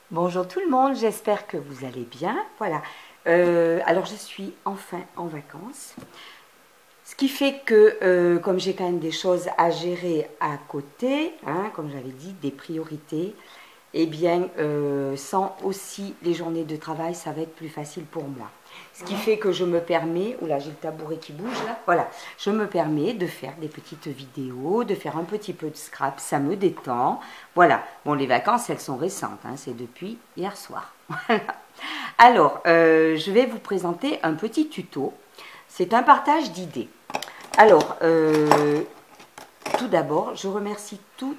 Bonjour tout le monde, j'espère que vous allez bien. Voilà, alors je suis enfin en vacances. Ce qui fait que, comme j'ai quand même des choses à gérer à côté, hein, comme j'avais dit, des priorités, eh bien, sans aussi les journées de travail, ça va être plus facile pour moi. Ce qui fait que je me permets, oula, j'ai le tabouret qui bouge là, voilà, je me permets de faire des petites vidéos, de faire un petit peu de scrap, ça me détend. Voilà, bon, les vacances, elles sont récentes, hein, c'est depuis hier soir. Voilà. Alors, je vais vous présenter un petit tuto. C'est un partage d'idées. Alors, tout d'abord, je remercie toutes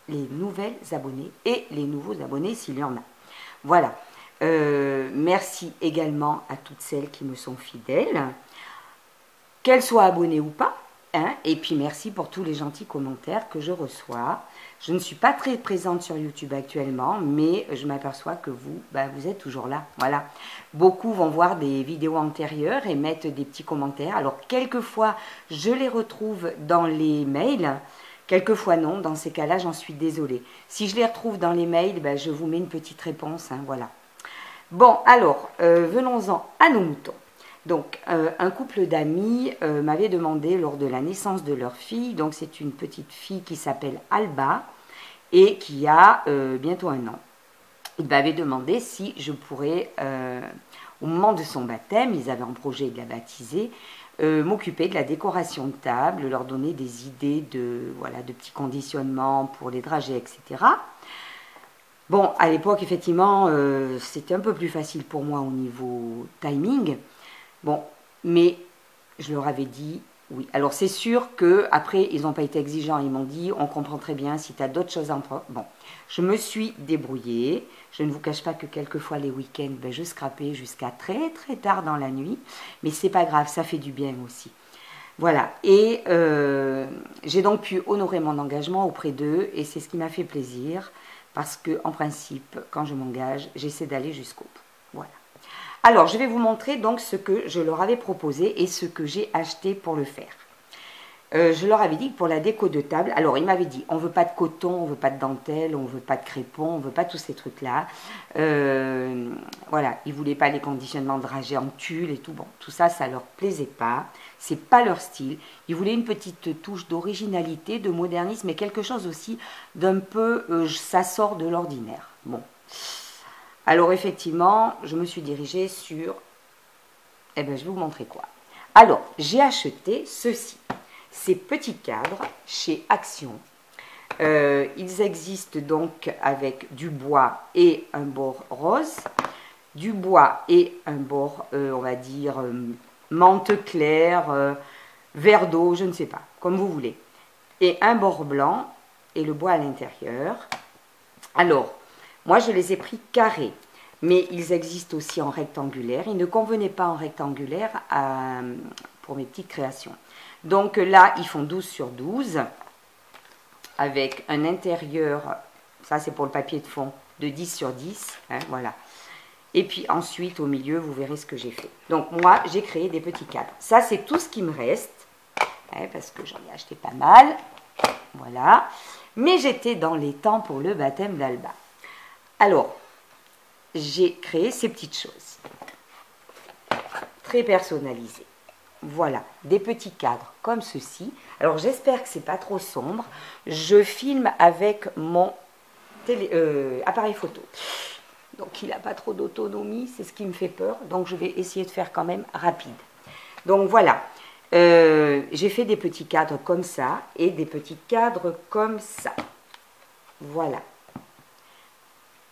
les nouvelles abonnées et les nouveaux abonnés s'il y en a. Voilà. Merci également à toutes celles qui me sont fidèles, qu'elles soient abonnées ou pas. Hein, et puis merci pour tous les gentils commentaires que je reçois. Je ne suis pas très présente sur YouTube actuellement, mais je m'aperçois que vous, vous êtes toujours là. Voilà. Beaucoup vont voir des vidéos antérieures et mettre des petits commentaires. Alors quelquefois, je les retrouve dans les mails. Quelquefois non, dans ces cas-là, j'en suis désolée. Si je les retrouve dans les mails, je vous mets une petite réponse, hein, voilà. Bon, alors, venons-en à nos moutons. Donc, un couple d'amis m'avait demandé lors de la naissance de leur fille, donc c'est une petite fille qui s'appelle Alba et qui a bientôt 1 an. Il m'avait demandé si je pourrais, au moment de son baptême, ils avaient en projet de la baptiser, m'occuper de la décoration de table, leur donner des idées de, voilà, de petits conditionnements pour les dragées, etc. Bon, à l'époque, effectivement, c'était un peu plus facile pour moi au niveau timing. Bon, mais je leur avais dit oui. Alors, c'est sûr qu'après, ils n'ont pas été exigeants. Ils m'ont dit, on comprend très bien si tu as d'autres choses à en prendre. Bon, je me suis débrouillée. Je ne vous cache pas que quelquefois, les week-ends, je scrapais jusqu'à très, très tard dans la nuit. Mais c'est pas grave, ça fait du bien aussi. Voilà, et j'ai donc pu honorer mon engagement auprès d'eux, et c'est ce qui m'a fait plaisir, parce que en principe, quand je m'engage, j'essaie d'aller jusqu'au bout. Voilà. Alors, je vais vous montrer donc ce que je leur avais proposé et ce que j'ai acheté pour le faire. Je leur avais dit que pour la déco de table, alors ils m'avaient dit, on ne veut pas de coton, on ne veut pas de dentelle, on ne veut pas de crépon, on ne veut pas tous ces trucs-là. Voilà, ils ne voulaient pas les conditionnements dragés en tulle et tout. Bon, tout ça, ça ne leur plaisait pas. C'est pas leur style. Ils voulaient une petite touche d'originalité, de modernisme, mais quelque chose aussi d'un peu, ça sort de l'ordinaire. Bon. Alors effectivement, je me suis dirigée sur, je vais vous montrer quoi. Alors, j'ai acheté ceci. Ces petits cadres chez Action. Ils existent donc avec du bois et un bord rose, du bois et un bord, on va dire, menthe claire, verre d'eau, je ne sais pas, comme vous voulez. Et un bord blanc et le bois à l'intérieur. Alors, moi je les ai pris carrés, mais ils existent aussi en rectangulaire. Ils ne convenaient pas en rectangulaire pour mes petites créations. Donc là, ils font 12 sur 12 avec un intérieur, ça c'est pour le papier de fond, de 10 sur 10. Hein, voilà. Et puis ensuite, au milieu, vous verrez ce que j'ai fait. Donc moi, j'ai créé des petits cadres. Ça, c'est tout ce qui me reste, hein, parce que j'en ai acheté pas mal. Voilà. Mais j'étais dans les temps pour le baptême d'Alba. Alors, j'ai créé ces petites choses. Très personnalisées. Voilà, des petits cadres comme ceci. Alors j'espère que c'est pas trop sombre. Je filme avec mon appareil photo. Donc il n'a pas trop d'autonomie, c'est ce qui me fait peur. Donc je vais essayer de faire quand même rapide. Donc voilà, j'ai fait des petits cadres comme ça et des petits cadres comme ça. Voilà.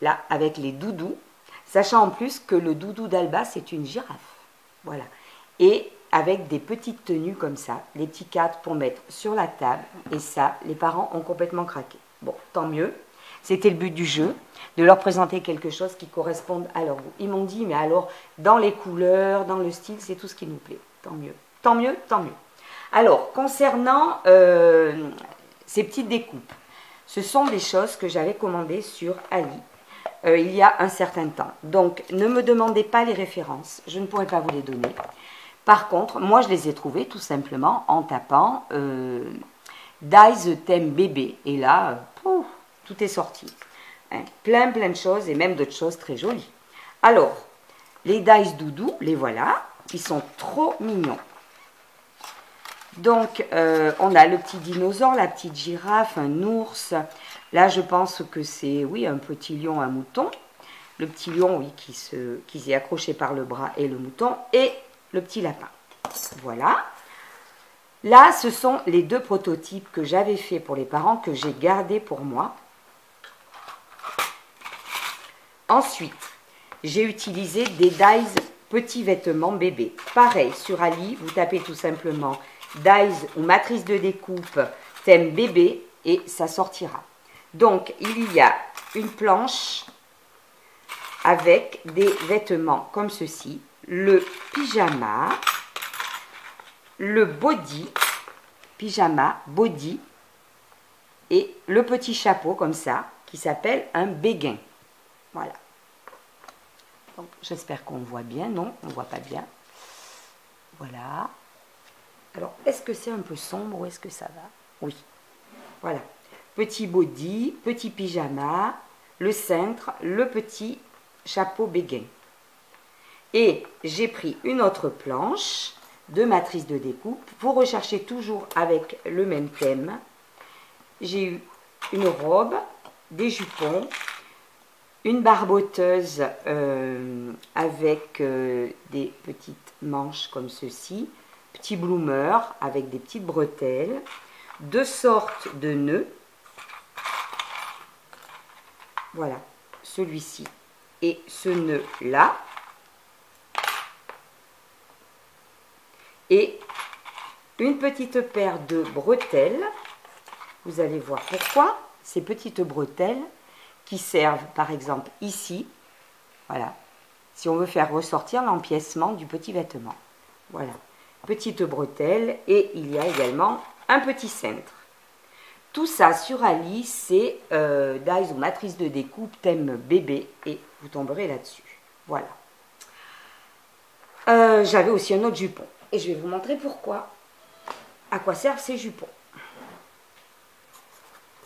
Là, avec les doudous, sachant en plus que le doudou d'Alba, c'est une girafe. Voilà. Et avec des petites tenues comme ça, les petits cadres pour mettre sur la table. Et ça, les parents ont complètement craqué. Bon, tant mieux. C'était le but du jeu, de leur présenter quelque chose qui corresponde à leur goût. Ils m'ont dit, mais alors, dans les couleurs, dans le style, c'est tout ce qui nous plaît. Tant mieux. Tant mieux, tant mieux. Alors, concernant ces petites découpes, ce sont des choses que j'avais commandées sur Ali. Il y a un certain temps. Donc, ne me demandez pas les références. Je ne pourrai pas vous les donner. Par contre, moi, je les ai trouvées tout simplement en tapant Dies thème bébé. Et là, tout est sorti. hein. Plein de choses et même d'autres choses très jolies. Alors, les dice doudou, les voilà. Ils sont trop mignons. Donc, on a le petit dinosaure, la petite girafe, un ours. Là, je pense que c'est, oui, un petit lion, un mouton. Le petit lion, oui, qui s'est accroché par le bras et le mouton. Et le petit lapin. Voilà. Là, ce sont les deux prototypes que j'avais fait pour les parents, que j'ai gardés pour moi. Ensuite, j'ai utilisé des dies petits vêtements bébés. Pareil, sur Ali, vous tapez tout simplement dies ou matrice de découpe thème bébé et ça sortira. Donc, il y a une planche avec des vêtements comme ceci. Le pyjama, le body, pyjama, body et le petit chapeau comme ça qui s'appelle un béguin. Voilà. J'espère qu'on voit bien. Non, on ne voit pas bien. Voilà. Alors, est-ce que c'est un peu sombre ou est-ce que ça va? Oui. Voilà. Petit body, petit pyjama, le cintre, le petit chapeau béguin. Et j'ai pris une autre planche de matrice de découpe. Vous recherchez toujours avec le même thème. J'ai eu une robe, des jupons, une barboteuse avec des petites manches comme ceci, petit bloomer avec des petites bretelles, deux sortes de nœuds. Voilà, celui-ci et ce nœud-là. Et une petite paire de bretelles. Vous allez voir pourquoi. Ces petites bretelles qui servent par exemple ici, voilà, si on veut faire ressortir l'empiècement du petit vêtement. Voilà, petite bretelle et il y a également un petit cintre. Tout ça sur Ali, c'est dies ou matrice de découpe thème bébé et vous tomberez là-dessus. Voilà. J'avais aussi un autre jupon et je vais vous montrer pourquoi. À quoi servent ces jupons.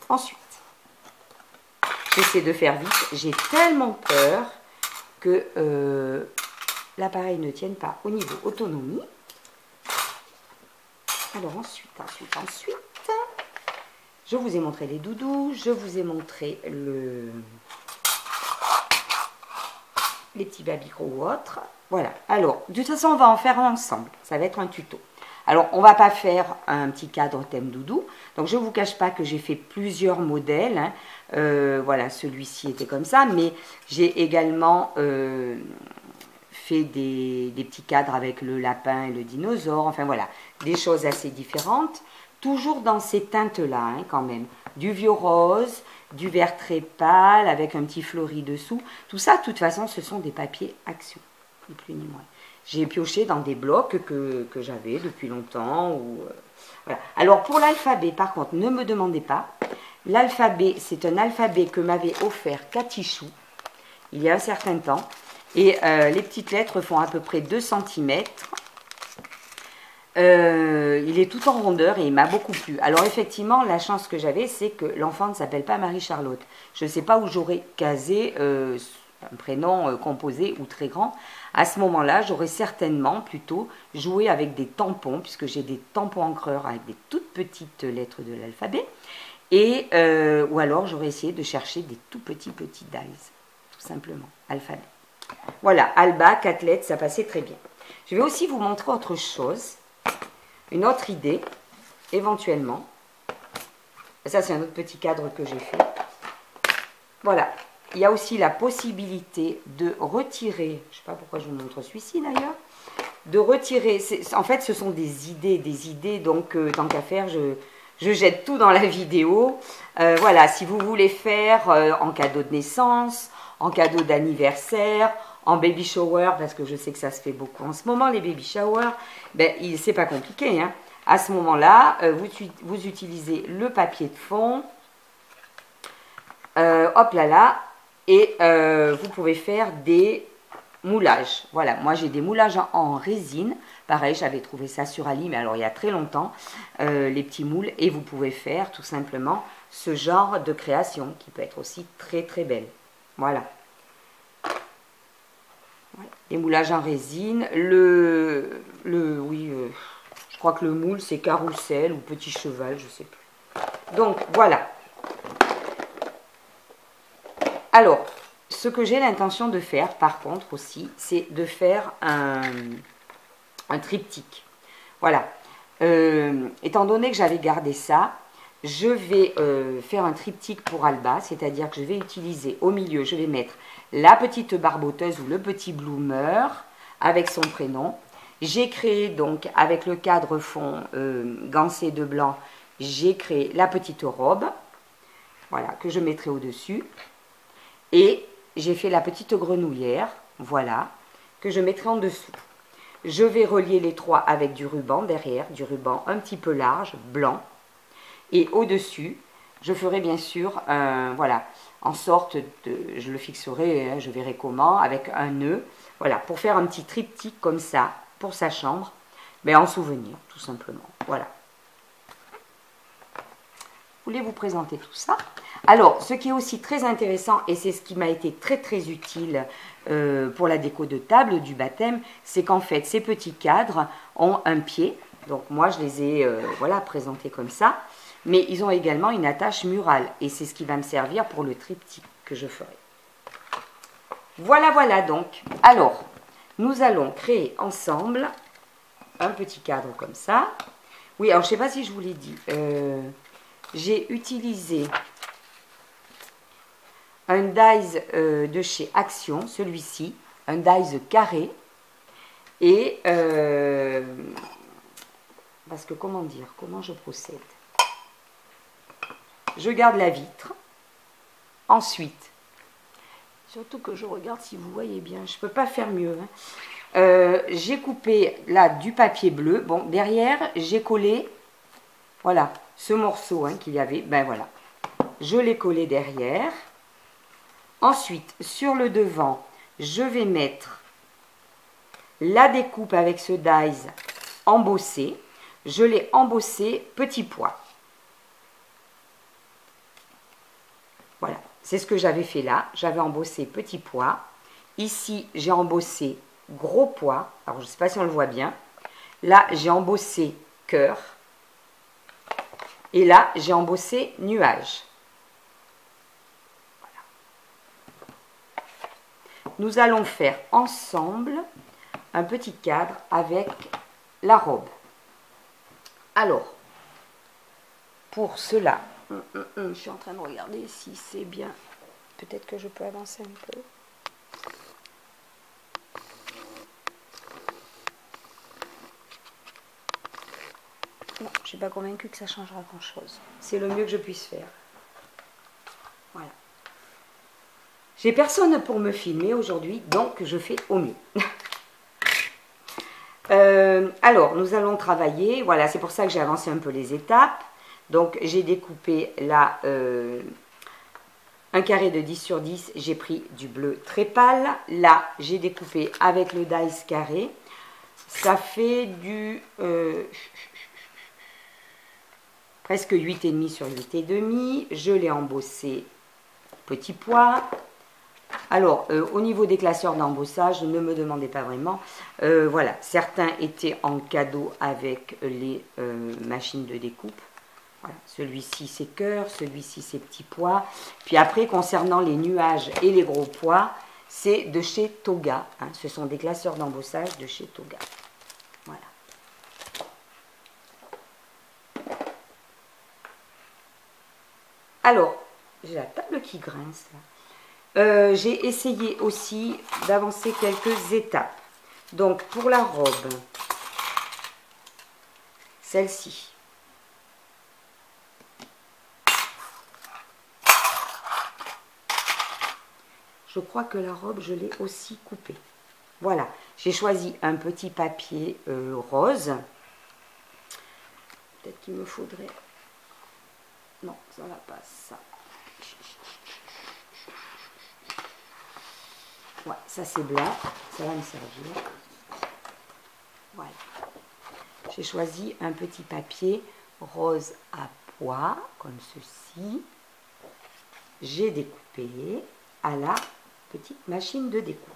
Ensuite, j'essaie de faire vite. J'ai tellement peur que l'appareil ne tienne pas au niveau autonomie. Alors ensuite, je vous ai montré les doudous, je vous ai montré les petits babicrots ou autres. Voilà. Alors, de toute façon, on va en faire un ensemble. Ça va être un tuto. Alors, on ne va pas faire un petit cadre thème doudou. Donc, je ne vous cache pas que j'ai fait plusieurs modèles. Hein. Voilà, celui-ci était comme ça. Mais j'ai également fait des petits cadres avec le lapin et le dinosaure. Enfin, voilà, des choses assez différentes. Toujours dans ces teintes-là, hein, quand même. Du vieux rose, du vert très pâle, avec un petit fleuri dessous. Tout ça, de toute façon, ce sont des papiers Action, ni plus ni moins. J'ai pioché dans des blocs que j'avais depuis longtemps. Voilà. Alors, pour l'alphabet, par contre, ne me demandez pas. L'alphabet, c'est un alphabet que m'avait offert Katichou, il y a un certain temps. Et les petites lettres font à peu près 2 cm. Il est tout en rondeur et il m'a beaucoup plu. Alors effectivement, la chance que j'avais, c'est que l'enfant ne s'appelle pas Marie-Charlotte. Je ne sais pas où j'aurais casé un prénom composé ou très grand. À ce moment-là, j'aurais certainement plutôt joué avec des tampons, puisque j'ai des tampons encreurs avec des toutes petites lettres de l'alphabet. Et ou alors j'aurais essayé de chercher des tout petits dies, tout simplement, alphabet. Voilà, Alba, 4 lettres, ça passait très bien. Je vais aussi vous montrer autre chose. Une autre idée, éventuellement. Ça, c'est un autre petit cadre que j'ai fait. Voilà. Il y a aussi la possibilité de retirer, je ne sais pas pourquoi je vous montre celui-ci d'ailleurs, de retirer, en fait, ce sont des idées, donc tant qu'à faire, je jette tout dans la vidéo. Voilà, si vous voulez faire en cadeau de naissance, en cadeau d'anniversaire, en baby shower, parce que je sais que ça se fait beaucoup en ce moment, les baby showers, ben, c'est pas compliqué. Hein. À ce moment-là, vous utilisez le papier de fond, hop là, et vous pouvez faire des moulages. Voilà, moi j'ai des moulages en résine Pareil, j'avais trouvé ça sur Ali, mais alors il y a très longtemps, les petits moules. Et vous pouvez faire tout simplement ce genre de création qui peut être aussi très très belle. Voilà. Les moulages en résine. Oui, je crois que le moule c'est carrousel ou petit cheval, je sais plus. Donc voilà. Alors, ce que j'ai l'intention de faire, par contre aussi, c'est de faire un triptyque. Voilà. Étant donné que j'avais gardé ça, je vais faire un triptyque pour Alba, c'est-à-dire que je vais utiliser au milieu, je vais mettre la petite barboteuse ou le petit bloomer avec son prénom. J'ai créé donc avec le cadre fond gancé de blanc, j'ai créé la petite robe, voilà, que je mettrai au-dessus. Et j'ai fait la petite grenouillère, voilà, que je mettrai en dessous. Je vais relier les trois avec du ruban derrière, du ruban un petit peu large, blanc. Et au-dessus, je ferai bien sûr, voilà, en sorte de, je le fixerai, hein, je verrai comment, avec un nœud, voilà, pour faire un petit triptyque comme ça, pour sa chambre, mais en souvenir, tout simplement, voilà. Je voulais vous présenter tout ça. Alors, ce qui est aussi très intéressant, et c'est ce qui m'a été très très utile pour la déco de table du baptême, c'est qu'en fait, ces petits cadres ont un pied. Donc moi, je les ai voilà, présentés comme ça. Mais ils ont également une attache murale. Et c'est ce qui va me servir pour le triptyque que je ferai. Voilà, voilà donc. Alors, nous allons créer ensemble un petit cadre comme ça. Oui, alors je ne sais pas si je vous l'ai dit. J'ai utilisé un dies de chez Action, celui-ci, un dies carré. Et, parce que comment dire, comment je procède? Je garde la vitre. Ensuite, surtout que je regarde si vous voyez bien, je ne peux pas faire mieux. Hein. J'ai coupé là du papier bleu. Bon, derrière, j'ai collé, voilà, ce morceau hein, qu'il y avait. Ben voilà, je l'ai collé derrière. Ensuite, sur le devant, je vais mettre la découpe avec ce dies embossé. Je l'ai embossé petit pois. Voilà, c'est ce que j'avais fait là. J'avais embossé petit pois. Ici, j'ai embossé gros pois. Alors, je ne sais pas si on le voit bien. Là, j'ai embossé cœur. Et là, j'ai embossé nuage. Voilà. Nous allons faire ensemble un petit cadre avec la robe. Alors, pour cela, je suis en train de regarder si c'est bien. Peut-être que je peux avancer un peu. Non, je ne suis pas convaincue que ça changera grand-chose. C'est le mieux que je puisse faire. Voilà. J'ai personne pour me filmer aujourd'hui, donc je fais au mieux. Alors, nous allons travailler. Voilà, c'est pour ça que j'ai avancé un peu les étapes. Donc, j'ai découpé là un carré de 10 sur 10. J'ai pris du bleu très pâle. Là, j'ai découpé avec le dies carré. Ça fait du presque 8,5 sur 8,5. Je l'ai embossé petit pois. Alors, au niveau des classeurs d'embossage, ne me demandez pas vraiment. Voilà, certains étaient en cadeau avec les machines de découpe. Voilà, celui-ci c'est cœur, celui-ci c'est petit pois. Puis après, concernant les nuages et les gros pois, c'est de chez Toga. Hein, ce sont des classeurs d'embossage de chez Toga. Voilà. Alors, j'ai la table qui grince là. J'ai essayé aussi d'avancer quelques étapes. Donc, pour la robe, celle-ci. Je crois que la robe, je l'ai aussi coupée. Voilà, j'ai choisi un petit papier rose. Peut-être qu'il me faudrait... Non, ça va pas, ça. Ouais, ça c'est blanc, ça va me servir. Voilà. J'ai choisi un petit papier rose à pois, comme ceci. J'ai découpé à la petite machine de découpe.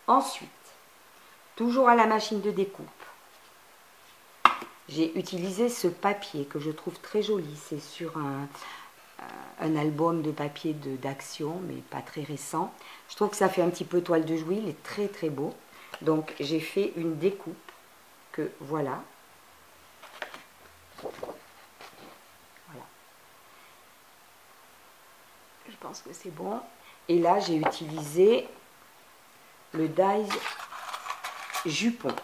Ensuite, toujours à la machine de découpe, j'ai utilisé ce papier que je trouve très joli. C'est sur un album de papier d'Action, mais pas très récent. Je trouve que ça fait un petit peu toile de Jouy, il est très très beau. Donc j'ai fait une découpe que voilà. Voilà. Je pense que c'est bon. Et là j'ai utilisé le dies jupon.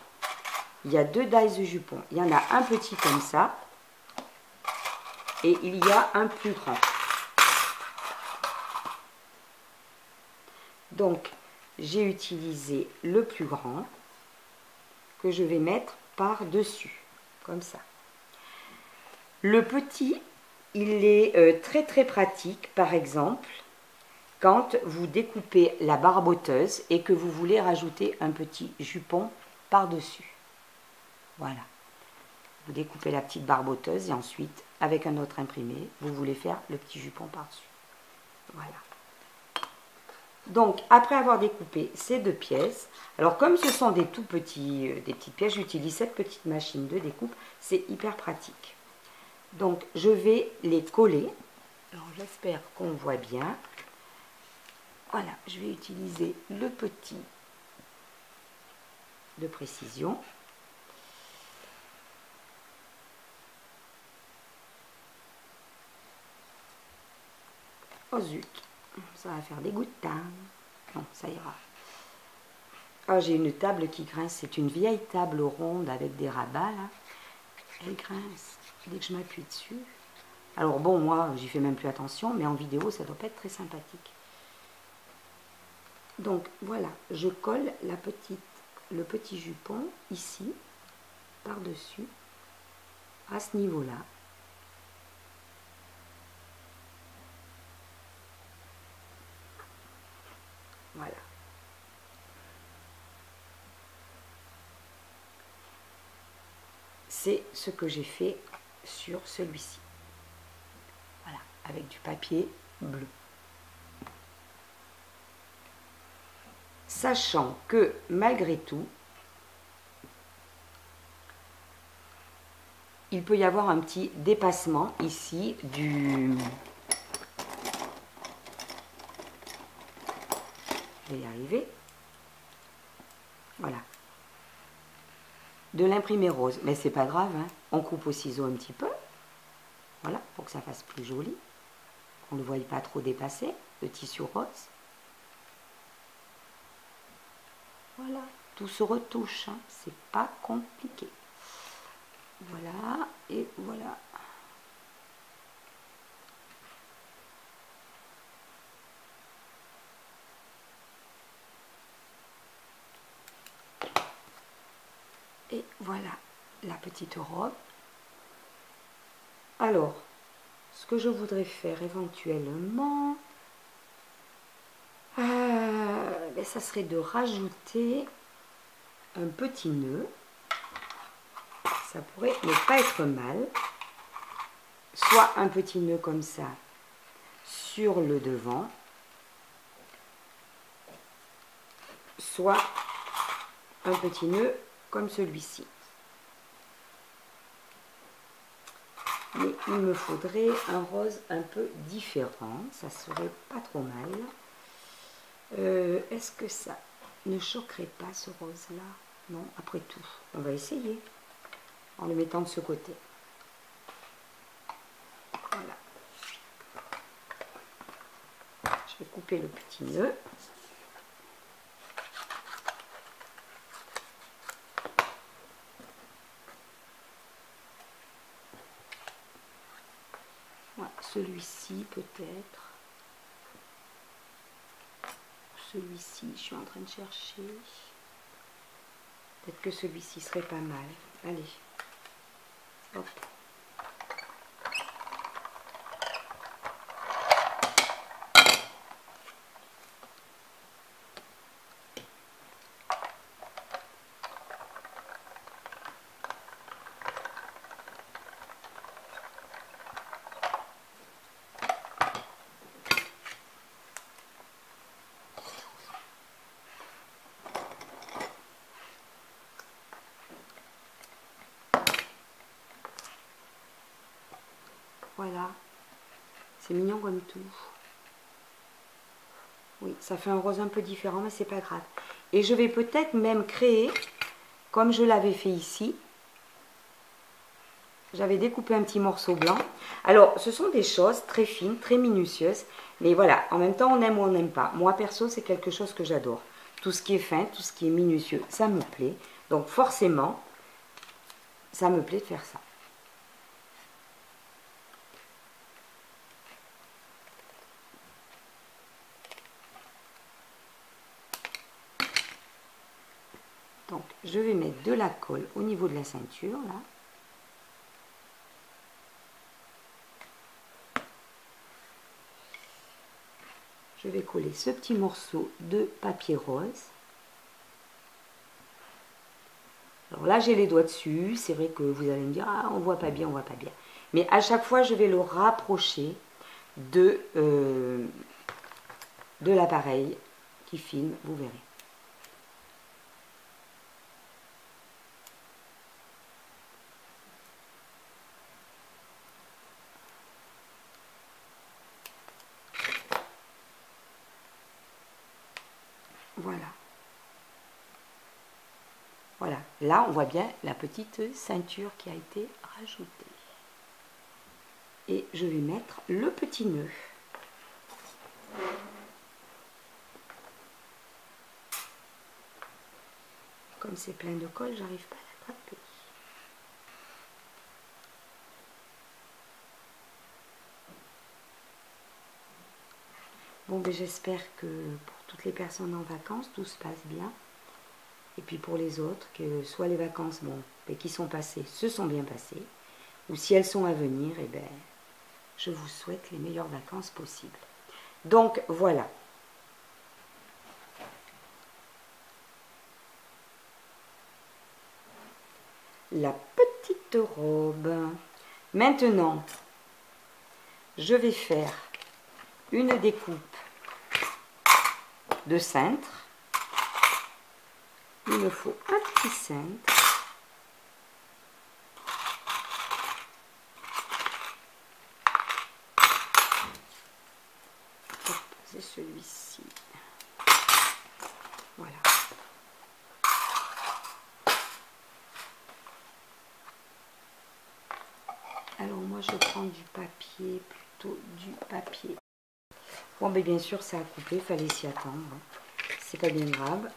Il y a deux dies de jupon. Il y en a un petit comme ça et il y a un plus grand. Donc j'ai utilisé le plus grand que je vais mettre par-dessus, comme ça. Le petit, il est très très pratique, par exemple, quand vous découpez la barboteuse et que vous voulez rajouter un petit jupon par-dessus. Voilà. Vous découpez la petite barboteuse et ensuite, avec un autre imprimé, vous voulez faire le petit jupon par-dessus. Voilà. Donc, après avoir découpé ces deux pièces, alors comme ce sont des tout petits, des petites pièces, j'utilise cette petite machine de découpe, c'est hyper pratique. Donc, je vais les coller. Alors, j'espère qu'on voit bien. Voilà, je vais utiliser le petit de précision. Oh zut, ça va faire des gouttes. Hein. Non, ça ira. Ah, j'ai une table qui grince. C'est une vieille table ronde avec des rabats, là. Elle grince dès que je m'appuie dessus. Alors bon, moi, j'y fais même plus attention, mais en vidéo, ça doit pas être très sympathique. Donc, voilà, je colle le petit jupon ici, par-dessus, à ce niveau-là. Voilà. C'est ce que j'ai fait sur celui-ci. Voilà, avec du papier bleu. Sachant que, malgré tout, il peut y avoir un petit dépassement ici du... Je vais y arriver. Voilà. De l'imprimé rose. Mais c'est pas grave, hein. On coupe au ciseau un petit peu. Voilà, pour que ça fasse plus joli. On ne le voie pas trop dépasser, le tissu rose. Voilà, tout se retouche, hein. C'est pas compliqué. Voilà, et voilà. Et voilà la petite robe. Alors, ce que je voudrais faire éventuellement, ça serait de rajouter un petit nœud. Ça pourrait ne pas être mal. Soit un petit nœud comme ça sur le devant, soit un petit nœud comme celui-ci. Mais il me faudrait un rose un peu différent, ça serait pas trop mal. Est-ce que ça ne choquerait pas ce rose-là? Non, après tout, on va essayer en le mettant de ce côté. Voilà. Je vais couper le petit nœud. Voilà, celui-ci peut-être. Celui-ci, je suis en train de chercher. Peut-être que celui-ci serait pas mal. Allez. Hop. Voilà. C'est mignon comme tout. Oui, ça fait un rose un peu différent, mais c'est pas grave. Et je vais peut-être même créer, comme je l'avais fait ici, j'avais découpé un petit morceau blanc. Alors, ce sont des choses très fines, très minutieuses, mais voilà, en même temps, on aime ou on n'aime pas. Moi, perso, c'est quelque chose que j'adore. Tout ce qui est fin, tout ce qui est minutieux, ça me plaît. Donc, forcément, ça me plaît de faire ça. Donc, je vais mettre de la colle au niveau de la ceinture, là. Je vais coller ce petit morceau de papier rose. Alors là, j'ai les doigts dessus. C'est vrai que vous allez me dire, ah, on voit pas bien, on voit pas bien. Mais à chaque fois, je vais le rapprocher de l'appareil qui filme, vous verrez. Voilà. Voilà. Là, on voit bien la petite ceinture qui a été rajoutée. Et je vais mettre le petit nœud. Comme c'est plein de colle, j'arrive pas à l'attraper. Bon, ben, j'espère que pour toutes les personnes en vacances, tout se passe bien. Et puis pour les autres, que soit les vacances bon, ben, qui sont passées se sont bien passées, ou si elles sont à venir, eh ben, je vous souhaite les meilleures vacances possibles. Donc voilà. La petite robe. Maintenant, je vais faire une découpe de cintre. Il me faut un petit cintre. C'est celui-ci. Voilà. Alors moi je prends du papier, plutôt du papier. Bon mais bien sûr ça a coupé, fallait s'y attendre. C'est pas bien grave.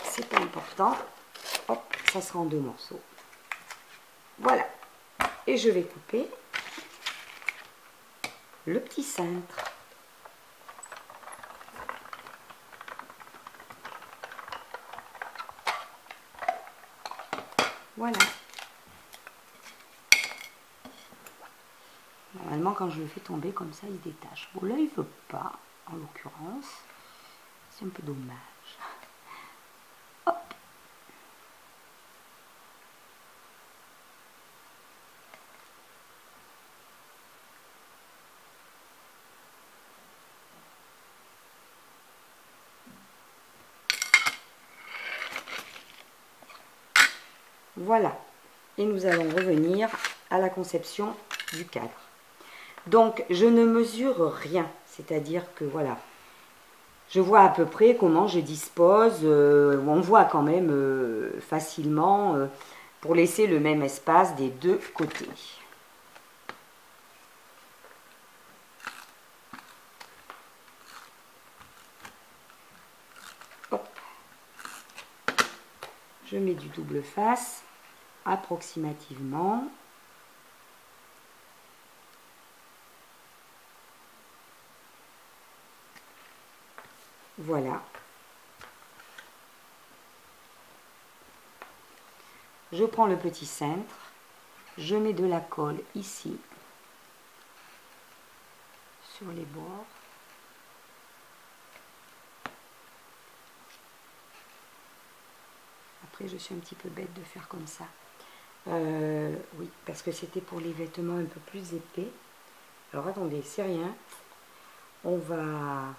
C'est pas important. Hop, ça sera en 2 morceaux. Voilà. Et je vais couper le petit cintre. Voilà. Normalement, quand je le fais tomber comme ça, il se détache. Bon, là, il ne veut pas, en l'occurrence. C'est un peu dommage. Hop. Voilà. Et nous allons revenir à la conception du cadre. Donc, je ne mesure rien. C'est-à-dire que, voilà, je vois à peu près comment je dispose. On voit quand même facilement pour laisser le même espace des 2 côtés. Hop. Je mets du double face approximativement. Voilà. Je prends le petit cintre, je mets de la colle ici, sur les bords. Après, je suis un petit peu bête de faire comme ça. Oui, parce que c'était pour les vêtements un peu plus épais. Alors, attendez, c'est rien. Je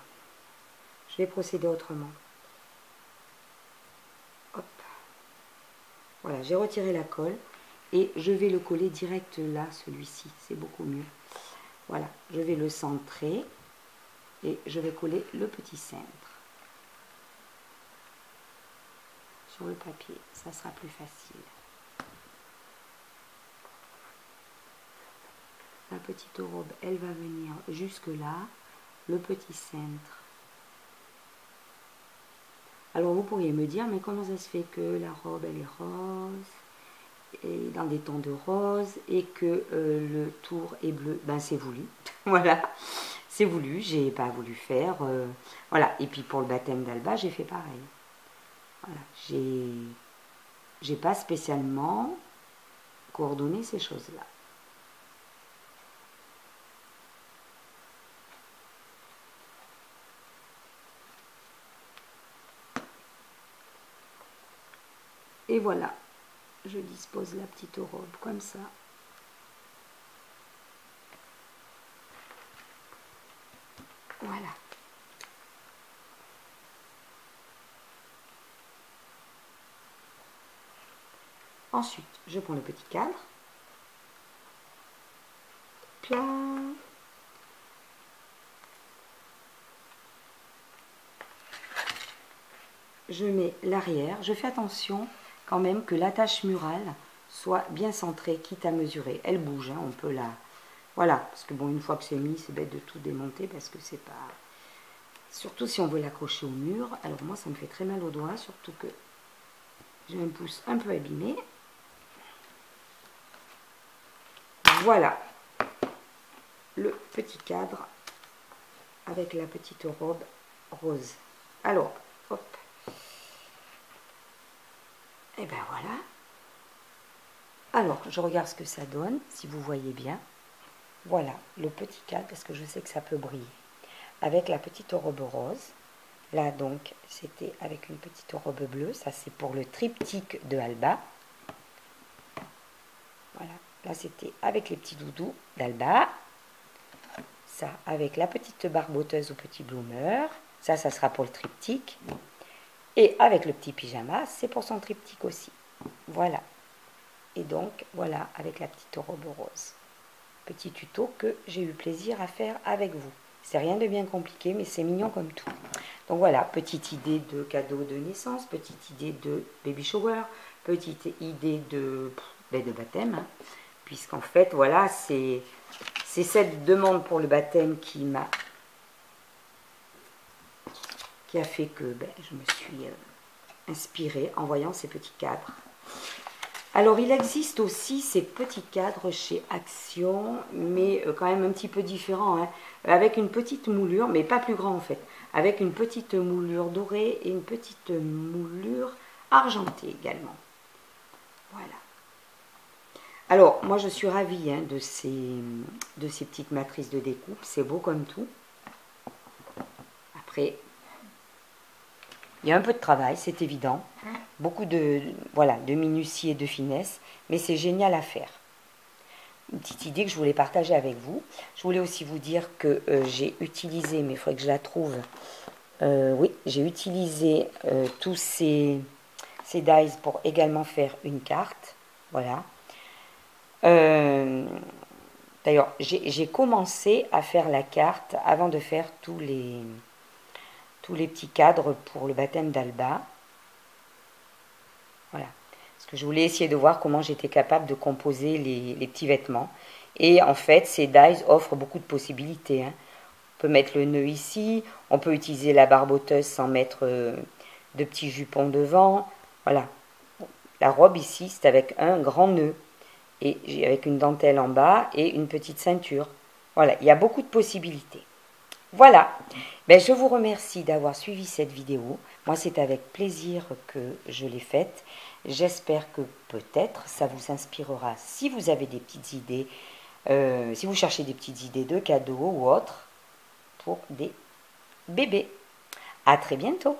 vais procéder autrement. Hop. Voilà, j'ai retiré la colle. et je vais le coller direct là, celui-ci, c'est beaucoup mieux. Voilà, je vais le centrer et je vais coller le petit cintre sur le papier, ça sera plus facile. La petite robe, elle va venir jusque là, le petit cintre. Alors vous pourriez me dire, mais comment ça se fait que la robe elle est rose, et dans des tons de rose, et que le tour est bleu? Ben c'est voulu, voilà, c'est voulu, j'ai pas voulu faire, voilà. Et puis pour le baptême d'Alba, j'ai fait pareil. Voilà, j'ai pas spécialement coordonné ces choses-là. Et voilà, je dispose la petite robe comme ça. Voilà. Ensuite, je prends le petit cadre. Plat. Je mets l'arrière. Je fais attention quand même que l'attache murale soit bien centrée, quitte à mesurer. Elle bouge, hein, on peut la... Voilà, parce que bon, une fois que c'est mis, c'est bête de tout démonter parce que c'est pas... Surtout si on veut l'accrocher au mur. Alors moi, ça me fait très mal aux doigts, surtout que j'ai un pouce un peu abîmé. Voilà le petit cadre avec la petite robe rose. Alors, hop. Et ben voilà. Alors, je regarde ce que ça donne, si vous voyez bien. Voilà, le petit cadre, parce que je sais que ça peut briller. Avec la petite robe rose. Là, donc, c'était avec une petite robe bleue. Ça, c'est pour le triptyque de Alba. Voilà. Là, c'était avec les petits doudous d'Alba. Ça, avec la petite barboteuse au petit bloomer. Ça sera pour le triptyque. Et avec le petit pyjama, c'est pour son triptyque aussi. Voilà. Et donc, voilà, avec la petite robe rose. Petit tuto que j'ai eu plaisir à faire avec vous. C'est rien de bien compliqué, mais c'est mignon comme tout. Donc voilà, petite idée de cadeau de naissance, petite idée de baby shower, petite idée de baptême. Hein, puisqu'en fait, voilà, c'est cette demande pour le baptême qui a fait que je me suis inspirée en voyant ces petits cadres. Alors, il existe aussi ces petits cadres chez Action, mais quand même un petit peu différents, hein, avec une petite moulure, mais pas plus grand en fait, avec une petite moulure dorée et une petite moulure argentée également. Voilà. Alors, moi je suis ravie hein, de ces petites matrices de découpe, c'est beau comme tout. Après, il y a un peu de travail, c'est évident. Beaucoup de minutie et de finesse, mais c'est génial à faire. Une petite idée que je voulais partager avec vous. Je voulais aussi vous dire que j'ai utilisé, mais il faudrait que je la trouve. Oui, j'ai utilisé tous ces dies pour également faire une carte. Voilà. D'ailleurs, j'ai commencé à faire la carte avant de faire tous les petits cadres pour le baptême d'Alba. Voilà. Parce que je voulais essayer de voir comment j'étais capable de composer les petits vêtements. Et en fait, ces dies offrent beaucoup de possibilités. Hein. On peut mettre le nœud ici. On peut utiliser la barboteuse sans mettre de petits jupons devant. Voilà. La robe ici, c'est avec un grand nœud. Et avec une dentelle en bas et une petite ceinture. Voilà, il y a beaucoup de possibilités. Voilà, je vous remercie d'avoir suivi cette vidéo. Moi, c'est avec plaisir que je l'ai faite. J'espère que peut-être ça vous inspirera si vous avez des petites idées, si vous cherchez des petites idées de cadeaux ou autres pour des bébés. À très bientôt.